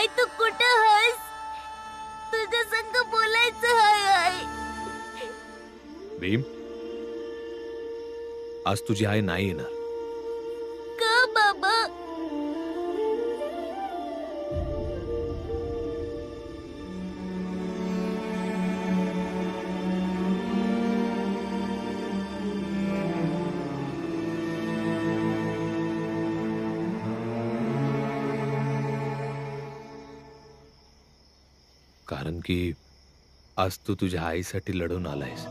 आई तू कुठं आहेस? तुझ्या संग बोलायचं आहे आई. भीम, आज तुझी आई नाही येणार. का बाबा? कारण की आज तू तुझ्या आईसाठी लढून आलायस,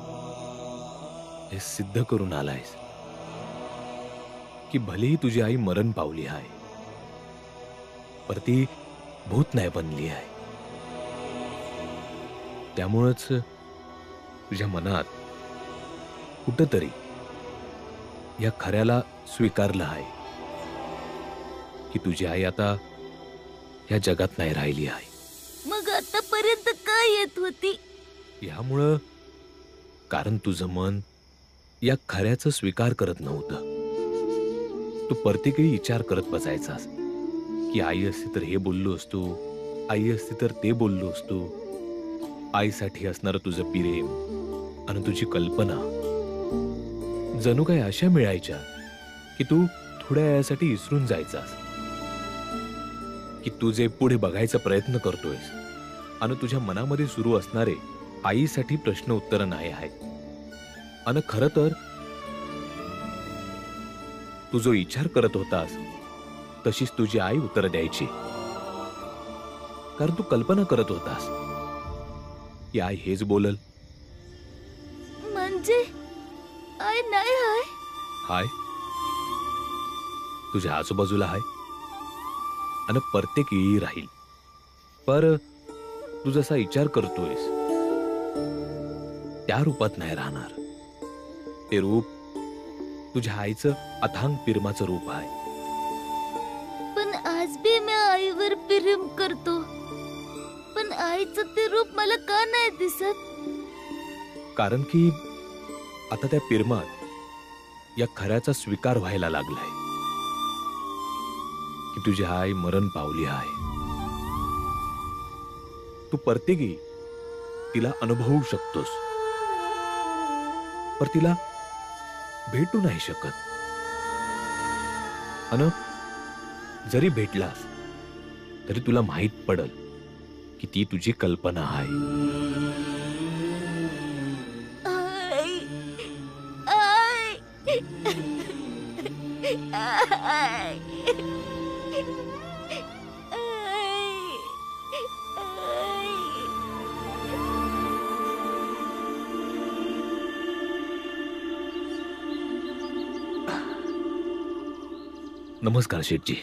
हे सिद्ध करून आलायस की भलेही तुझी आई मरण पावली आहे, पर ती भूत नाही बनली आहे. त्यामुळेच तुझ्या मनात कुठंतरी या खऱ्याला स्वीकारलं आहे की तुझी आई आता या जगात नाही राहिली आहे. मग आतापर्यंत काय येत होती? यामुळं कारण तुझं मन या खऱ्याचा स्वीकार करत नव्हतं. तू प्रत्येकही विचार करत बसायचास की आई असती तर हे बोललो असतो, आई असती तर ते बोललो असतो. आईसाठी असणारं तुझं प्रेम आणि तुझी कल्पना जणू काही अशा मिळायच्या की तू थोड्या वेळासाठी विसरून जायचास की तू जे पुढे बघायचा प्रयत्न करतोयस आणि तुझ्या मनामध्ये सुरू असणारे आईसाठी प्रश्न उत्तर नाही आहेत. आणि खरं तर तू जो विचार करत होतास तशीच तुझी आई उत्तर द्यायची. कारण तू कल्पना करत होतास की आई हेच बोलल. म्हणजे आई नाही आहे? हाय, तुझ्या आजूबाजूला हाय आणि प्रत्येक वेळी राहील. पर तू जसा विचार करतोयस त्या रूपात नाही राहणार. ते रूप तुझ्या आईचं अथांग प्रेमाचं रूप आहे. पण आज भी मी आईवर प्रेम करतो, पण आईचं ते रूप मला का नाही दिसत? कारण की आता त्या प्रेमात या खऱ्याचा स्वीकार व्हायला लागलाय की तुझी आई मरण पावली आहे. तू प्रत्येकी तिला अनुभवू शकतोस, पर तिला भेटू नाही शकत. अन जरी भेटलास तरी तुला माहित पडल की ती तुझी कल्पना आहे. आई, आई, आई, नमस्कार शेठजी.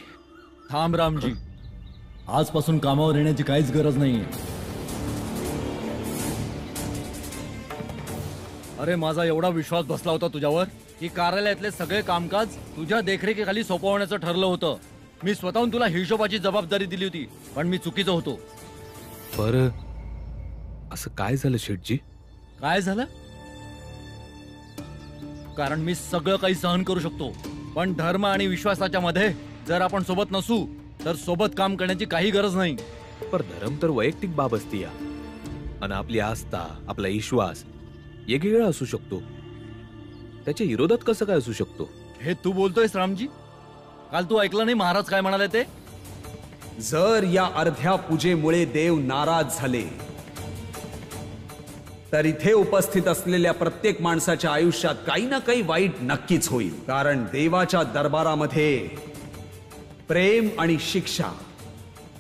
थांब रामजी, आजपासून कामावर येण्याची काहीच गरज नाहीये. अरे माझा एवढा विश्वास बसला होता तुझ्यावर की कार्यालयातले सगळे कामकाज तुझ्या देखरेखीखाली सोपवण्याचं ठरलं होतं. मी स्वतःहून तुला हिशोबाची जबाबदारी दिली होती, पण मी चुकीचं होतो. पर असं काय झालं शेठजी? काय झालं? कारण मी सगळं काही सहन करू शकतो, पण धर्म आणि विश्वासाच्या मध्ये जर आपण सोबत नसू तर सोबत काम करण्याची काही गरज नाही. पर धर्म तर वैयक्तिक बाब असते या, आणि आपली आस्था, आपला विश्वास वेगवेगळा असू शकतो. त्याच्या विरोधात कसं काय असू शकतो? हे तू बोलतोयस रामजी? काल तू ऐकलं नाही महाराज काय म्हणाले ते? जर या अर्ध्या पूजेमुळे देव नाराज झाले तर इथे उपस्थित असलेल्या प्रत्येक माणसाच्या आयुष्यात काही ना काही वाईट नक्कीच होईल. कारण देवाच्या दरबारामध्ये प्रेम आणि शिक्षा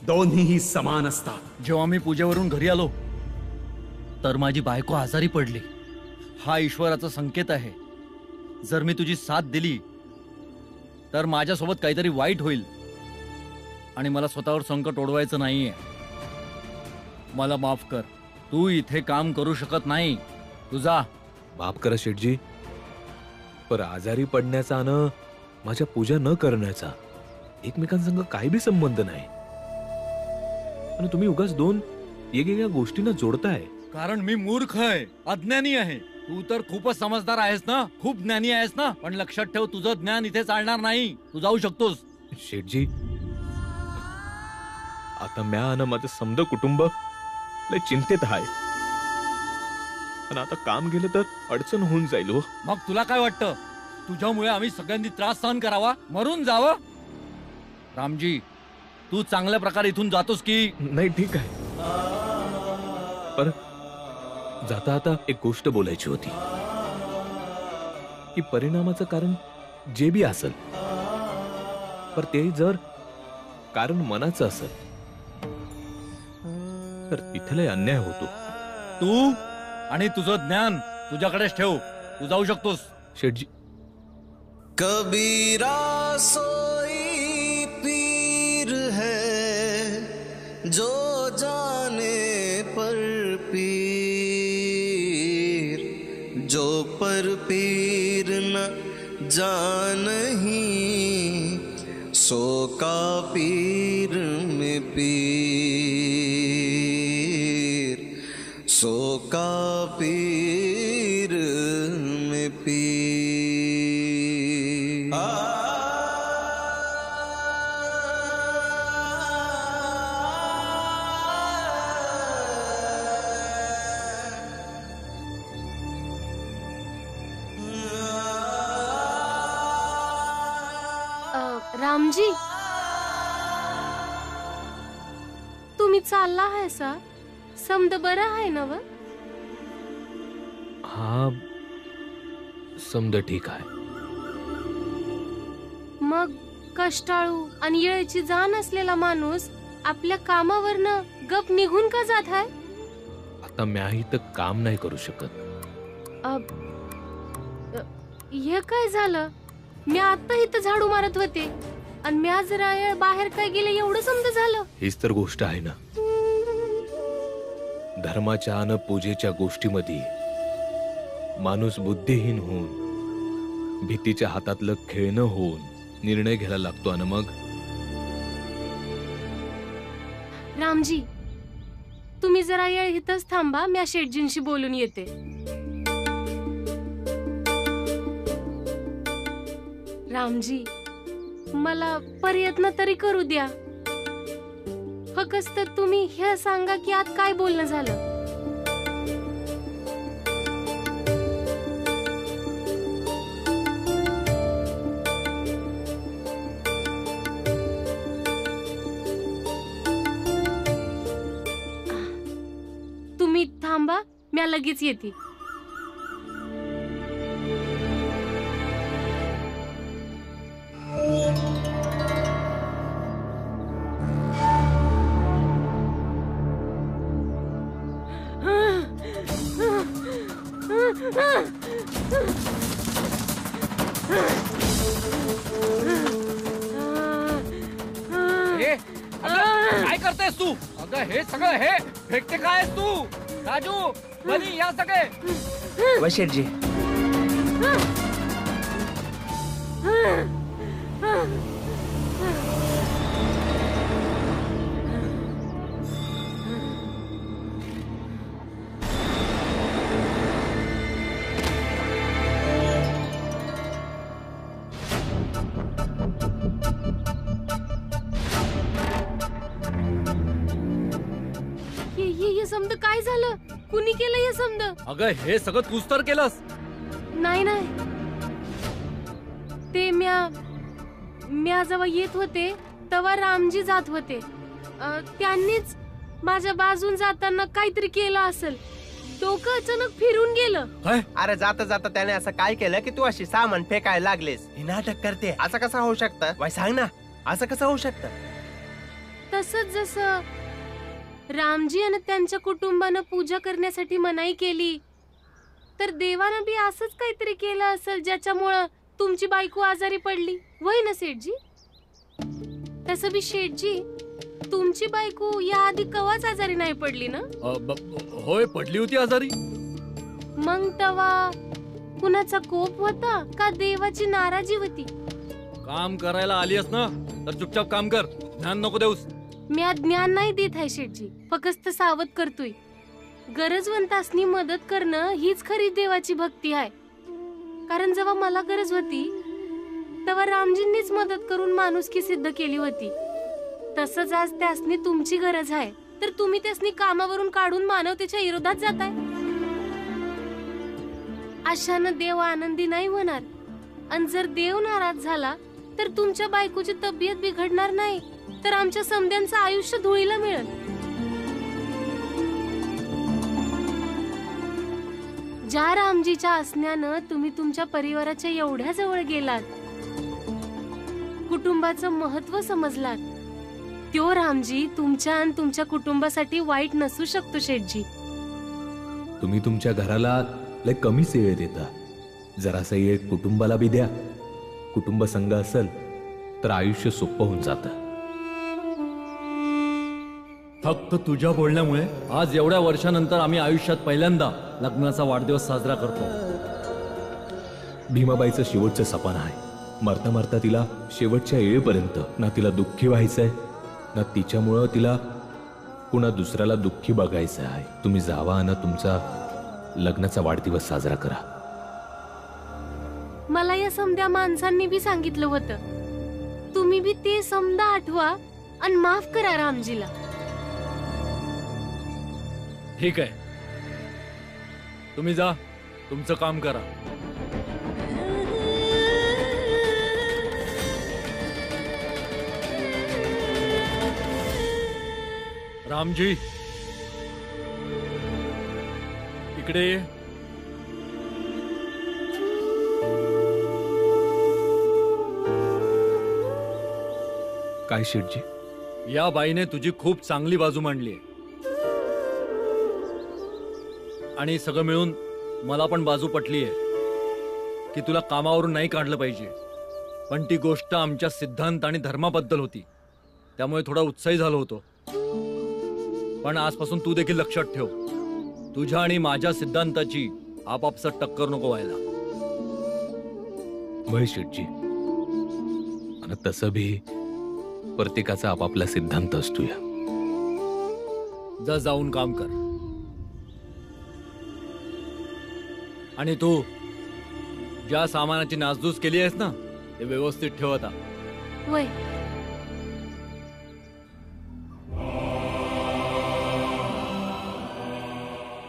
दोन्हीही समान असतात. जेव्हा मी पूजेवरून घरी आलो तर माझी बायको आजारी पडली. हा ईश्वराचा संकेत आहे. जर मी तुझी साथ दिली तर माझ्यासोबत काहीतरी वाईट होईल आणि मला स्वतःवर संकट ओढवायचं नाहीये. मला माफ कर, तू इथे काम करू शकत नाही. तुझा माफ करा शेठजी, पर आजारी पडण्याचा आणि माझ्या पूजा न करण्याचा एकमेकांसंग काही बी संबंध नाही. आणि तुम्ही उगाच दोन वेगवेगळ्या गोष्टींना जोडताय. कारण मी मूर्ख आहे, अज्ञानी आहे. तू तर खूपच समजदार आहेस ना, खूप ज्ञानी आहेस ना. पण लक्षात ठेव, तुझं ज्ञान इथे चालणार नाही. तू जाऊ शकतोस. शेठजी, आता म्या आणि माझं समद कुटुंब लय चिंतेत आहे. आणि आता काम गेलं तर अडचण होऊन जाईल हो. मग तुला काय वाटतं, तुझ्यामुळे आम्ही सगळ्यांनी त्रास सहन करावा, मरून जावं? रामजी, तू चांगल्या प्रकारे इथून जातोस की नाही? ठीक आहे, पर जाता आता एक गोष्ट बोलायची होती की परिणामाचं कारण जे बी असेल, पर ते जर कारण मनाचं असेल तर तिथे लय अन्याय होतो. तू आणि तुझं ज्ञान तुझ्याकडेच ठेव, तू जाऊ शकतोस. शेठजी, कबीरा सोई पीर है जो जाने पर पीर, जो पर पीर न जानही सो का पीर में पीर, सो का पीर में पीर. रामजी, तुम्ही चालला आहे सा? समद बरं आहे ना? हा, समद ठीक आहे. मग कष्टाळू आणि येळेची जाण असलेला माणूस आपल्या कामावरनं गप निघून का जात आहे? आता म्याही तर काम नाही करू शकत. हे काय झालं? मी आता इथं झाडू मारत होते आणि म्या जरा वेळ बाहेर काय गेले एवढं समज झालं. हीच तर गोष्ट आहे ना. धर्माच्या आणि पूजेच्या गोष्टीमध्ये माणूस बुद्धिहीन होऊन, भीतीच्या हातातलं खेळणं होऊन निर्णय घ्यायला लागतो. आणि मग रामजी, तुम्ही जरा वेळ इथंच थांबा, म्या शेठजींशी बोलून येते. रामजी, मला प्रयत्न तरी करू द्या. फक्त तुम्ही हे सांगा की आज काय बोलणं झालं. तुम्ही थांबा, म्या लगेच येते. काय करतेस तू? अगं हे सगळं हे फेकते काय तू? राजू, बनी, या सगळे. वशेठजी, हे समद काय झालं? कुणी केलं हे समद? अगं हे सगळं तूच तर केलंस. नाही नाही, ते म्या जेव्हा येत होते तेव्हा रामजी जात होते. त्यांनीच माझ्या बाजून जाताना काहीतरी केलं असेल. डोकं अचानक फिरून गेलं. अरे जाता जाता त्याने असं काय केलं की तू अशी सामान फेकायला लागलेस? ही नाटक करते. असं कसं होऊ शकतं? वाय सांग ना, असं कसं होऊ शकतं? तसंच जसं रामजी आणि त्यांच्या कुटुंबानं पूजा करण्यासाठी मनाई केली, तर देवानं बी असंच काहीतरी केलं असेल ज्याच्यामुळं तुमची बायको आजारी पडली. वय ना शेठजी? तसं बी शेठजी, तुमची बायको या आधी कवाच आजारी नाही पडली ना? होय, पडली होती आजारी. मग तेव्हा कुणाचा कोप होता का देवाची नाराजी होती? काम करायला आलीस ना तर चुपचाप काम कर, ज्ञान नको देऊस. म्या ज्ञान नाही देत आहे शेठजी, फक्त सावध करतोय. गरजवंतासनी मदत करणं हीच खरी देवाची भक्ती आहे. कारण जेव्हा मला गरज होती तेव्हा रामजींनीच मदत करून माणुसकी सिद्ध केली होती. तसंच आज त्यासनी तुमची गरज आहे, तर तुम्ही त्यासनी कामावरून काढून मानवतेच्या विरोधात जाताय. अशानं देव आनंदी नाही होणार. आणि जर देव नाराज झाला तर तुमच्या बायकोची तब्येत बिघडणार नाही, तर आमच्या समद्यांचं आयुष्य धुळीला मिळेल. ज्या रामजीच्या असण्यानं तुम्ही तुमच्या परिवाराच्या एवढ्या जवळ गेलात, कुटुंबाचं महत्व समजलात, त्यो रामजी तुमच्या आणि तुमच्या कुटुंबासाठी वाईट नसू शकतो शेठजी. तुम्ही तुमच्या घराला लय कमीच वेळ देता. जरासा वेळ कुटुंबाला बी द्या. कुटुंब संघ असेल तर आयुष्य सोपं होऊन जातं. फक्त तुझ्या बोलण्यामुळे आज एवढ्या वर्षानंतर आम्ही आयुष्यात पहिल्यांदा लग्नाचा वाढदिवस साजरा करतो. भीमाबाईचं शेवटचं सपन आहे. मरता मरता तिला शेवटच्या वेळेपर्यंत ना तिला दुःखी व्हायचंय, ना तिच्यामुळं तिला कुणा दुसऱ्याला दुःखी बघायचं आहे. तुम्ही जावा ना तुमचा लग्नाचा वाढदिवस साजरा करा. मला या समद्या माणसांनी बी सांगितलं होतं, तुम्ही बी ते समदा आठवा आणि माफ करा रामजीला. ठीक आहे, तुम्ही जा, तुमचं काम करा. रामजी इकडे ये. काय शेठजी? या बाईने तुझी खूप चांगली बाजू मांडली आहे आणि सगळं मिळून मला पण बाजू पटली आहे की तुला कामावरून नाही काढलं पाहिजे. पण ती गोष्ट आमच्या सिद्धांत आणि धर्माबद्दल होती, त्यामुळे थोडा उत्साही झालो होतो. पण आजपासून तू देखील लक्षात ठेव, तुझ्या आणि माझ्या सिद्धांताची आपापसात टक्कर नको व्हायला. वय शेठजी, आणि तसं भी प्रत्येकाचा आपापला सिद्धांत असतो. या जा, जाऊन काम कर. आणि तू ज्या सामानाची नासधूस केली आहेस ना, ते व्यवस्थित ठेव आता. वय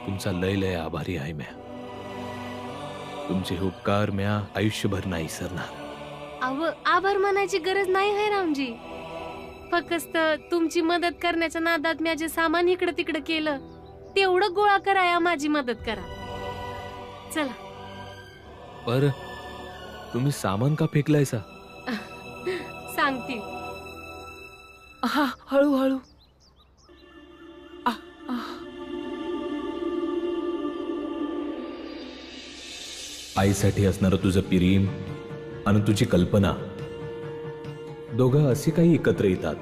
तुमचा लय लय आभारी आहे म्या. तुमचे हे उपकार म्या आयुष्यभर नाही विसरणार. आभार मानायची गरज नाही आहे रामजी. फक्त तुमची मदत करण्याच्या नादात मी जे सामान इकडं तिकडं केलं, तेवढं गोळा कराया माझी मदत करा. चला. पर तुम्ही सामान का फेकलायसा? सांगते. हा, हळूहळू. आईसाठी असणारं तुझं प्रेम आणि तुझी कल्पना दोघं असे काही एकत्र येतात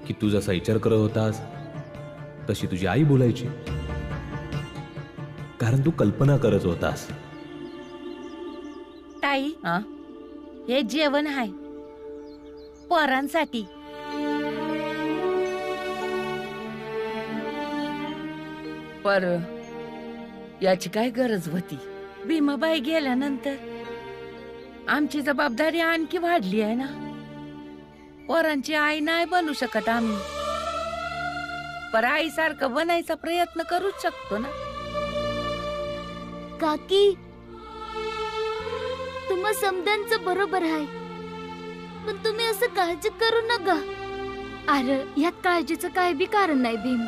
की तू जसा विचार करत होतास तशी तुझी आई बोलायची, कारण तू कल्पना करत होतास. ताई, हे जेवण आहे पोरांसाठी. पर याची काय गरज होती? भीमाबाई गेल्यानंतर आमची जबाबदारी आणखी वाढली आहे ना. पोरांची आई नाही बनू शकत आम्ही, पर आईसारखं बनायचा प्रयत्न करूच शकतो ना. काकी, तुम्हा समद्यांचं बरोबर आहे, पण तुम्ही असं काळजी करू नका. अरे यात काळजीचं काय बी कारण नाही भीम.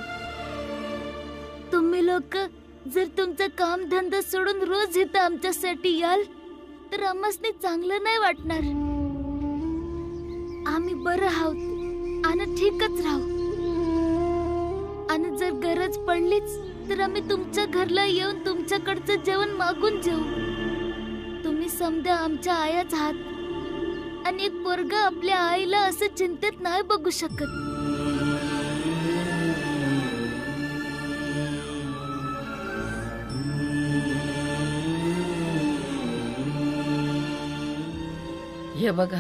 तुम्ही लोक जर तुमचं काम धंदा सोडून रोज इथं आमच्यासाठी याल तर आम्हासनी चांगलं नाही वाटणार. आम्ही बरं आहोत आणि ठीकच राहू. आणि जर गरज पडलीच तर आम्ही तुमच्या घरला येऊन तुमच्याकडचं जेवण मागून जेऊ. तुम्ही समद्या आमच्या आयाच आहात आणि एक पोरगा आपल्या आईला असं चिंतेत नाही बघू शकत. हे बघा,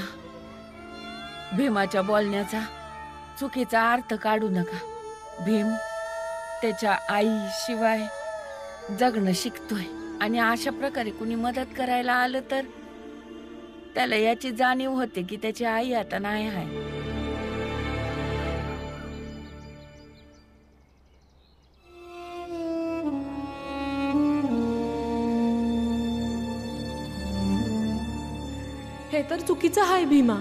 भीमाच्या बोलण्याचा चुकीचा अर्थ काढू नका. भीम त्याच्या आई शिवाय जगणं शिकतोय आणि अशा प्रकारे कुणी मदत करायला आलं तर त्याला याची जाणीव होते की त्याची आई आता नाही आहे. तर चुकीचं आहे भीमा.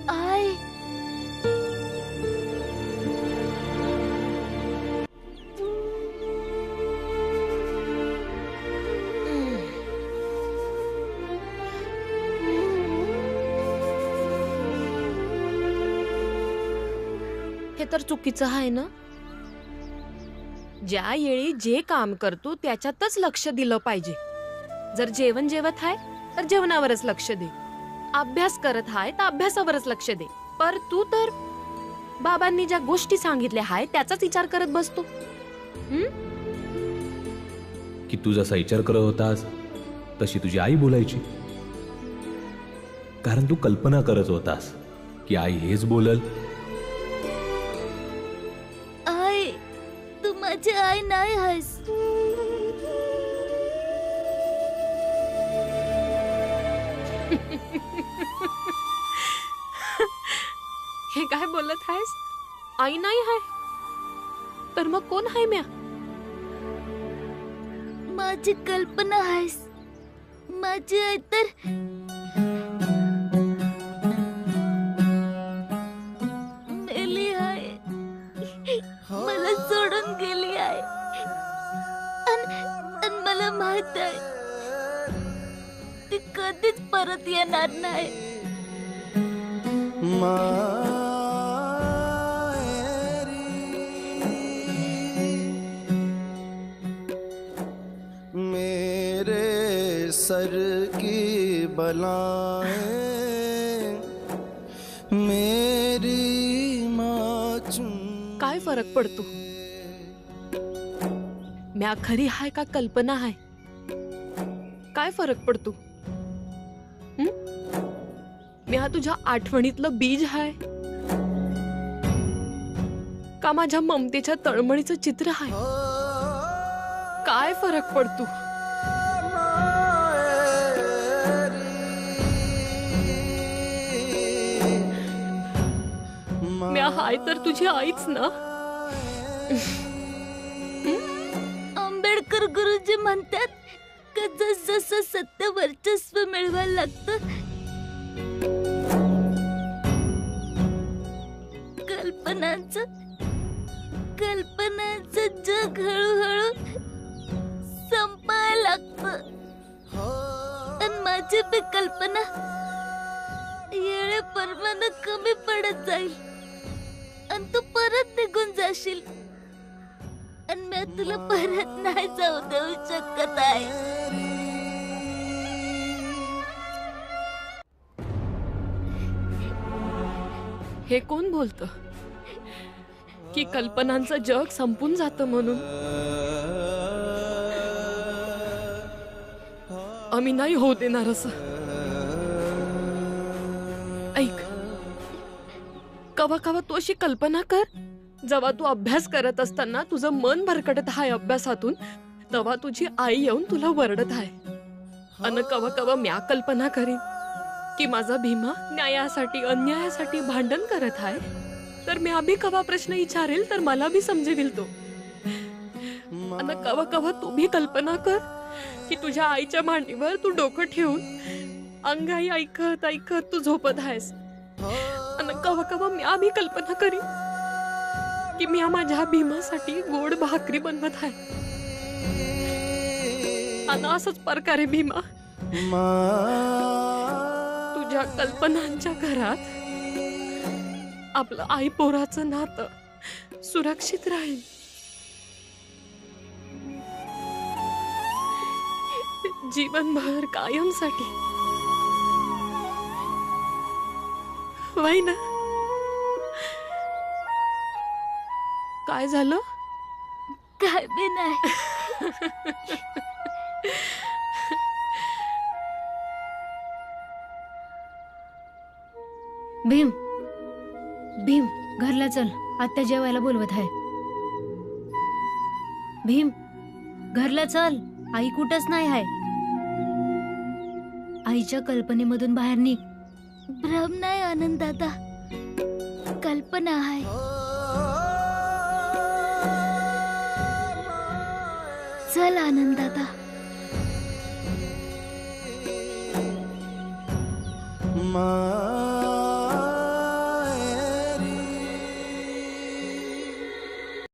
आई, हे तर चुकीचं आहे ना. ज्या वेळी जे काम करतो त्याच्यातच लक्ष दिलं पाहिजे. जर जेवण जेवत आहे तर जेवणावरच लक्ष दे. अभ्यास करत आहे तर अभ्यासावरच लक्ष दे. पर तू तर बाबांनी ज्या गोष्टी सांगितल्या आहेत त्याचाच विचार करत बसतो. की तू जसा विचार करत होतास तशी तुझी आई बोलायची. कारण तू कल्पना करत होतास की आई हेच बोलल. आई, तू माझी आई नाही आहेस. हे काय बोलत आहेस? आई नाही आहे तर मग कोण आहे म्या? माझी कल्पना आहेस. माझी आई तर मेली आहे. मला सोडून गेली आहे. आणि मला माहित आहे ती कधीच परत येणार नाही. मेरे सर की बलाएं मेरी माँ चुन. काय फरक पडतो? म्या खरी हाय का कल्पना हाय? काय फरक पडतो? म्या तुझ्या आठवणीतलं बीज हाय का माझ्या ममतेच्या तळमळीचं चित्र हाय? काय फरक पडतो? म्या हाय तर तुझी आईच ना. आंबेडकर गुरुजी म्हणतात की जसं सत्य वर्चस्व मिळवायला लागतं कल्पनांचं जग हळूहळू संपायला लागतं. आणि माझी बी कल्पना येळेप्रमाणे कमी पडत जाईल आणि तू परत निघून जाशील आणि मी तुला परत नाही जाऊ देऊ शकत आहे. हे कोण बोलतं की कल्पनांचं जग संपून जातं म्हणून? आम्ही नाही होऊ देणार असं. ऐक, कवा कवा तू अशी कल्पना कर जेव्हा तू अभ्यास करत असताना तुझं मन भरकटत आहे अभ्यासातून, तेव्हा तुझी आई येऊन तुला वरडत आहे. अन कवा कवा म्या कल्पना करीन की माझा भीमा न्यायासाठी अन्यायासाठी भांडण करत आहे, तर मी अभी कवा प्रश्न विचारेल तर मला भी समजेल तो. अन कवा कवा तू भी कल्पना कर की तुझ्या आईच्या मांडीवर तू डोकं ठेवून अंगाई ऐकत ऐकत तू झोपत आहेस. अन कवा कवा मी भी कल्पना करी की मी माझ्या भीमासाठी गोड भाकरी बनवत आहे. आणि असंच प्रकारे भीमा तुझ्या कल्पनांच्या घरात आपलं आई पोराचं नातं सुरक्षित राहील. जीवनभर कायमसाठी. वय ना? काय झालं? काय बी नाही. भीम, भीम घरला चल, आत्या जेवायला बोलवत आहे. भीम घरला चल, आई कुठंच नाही आहे. आईच्या कल्पनेमधून बाहेर निघ. भ्रम नाही आनंद दादा, कल्पना आहे. चल आनंद दादा. मा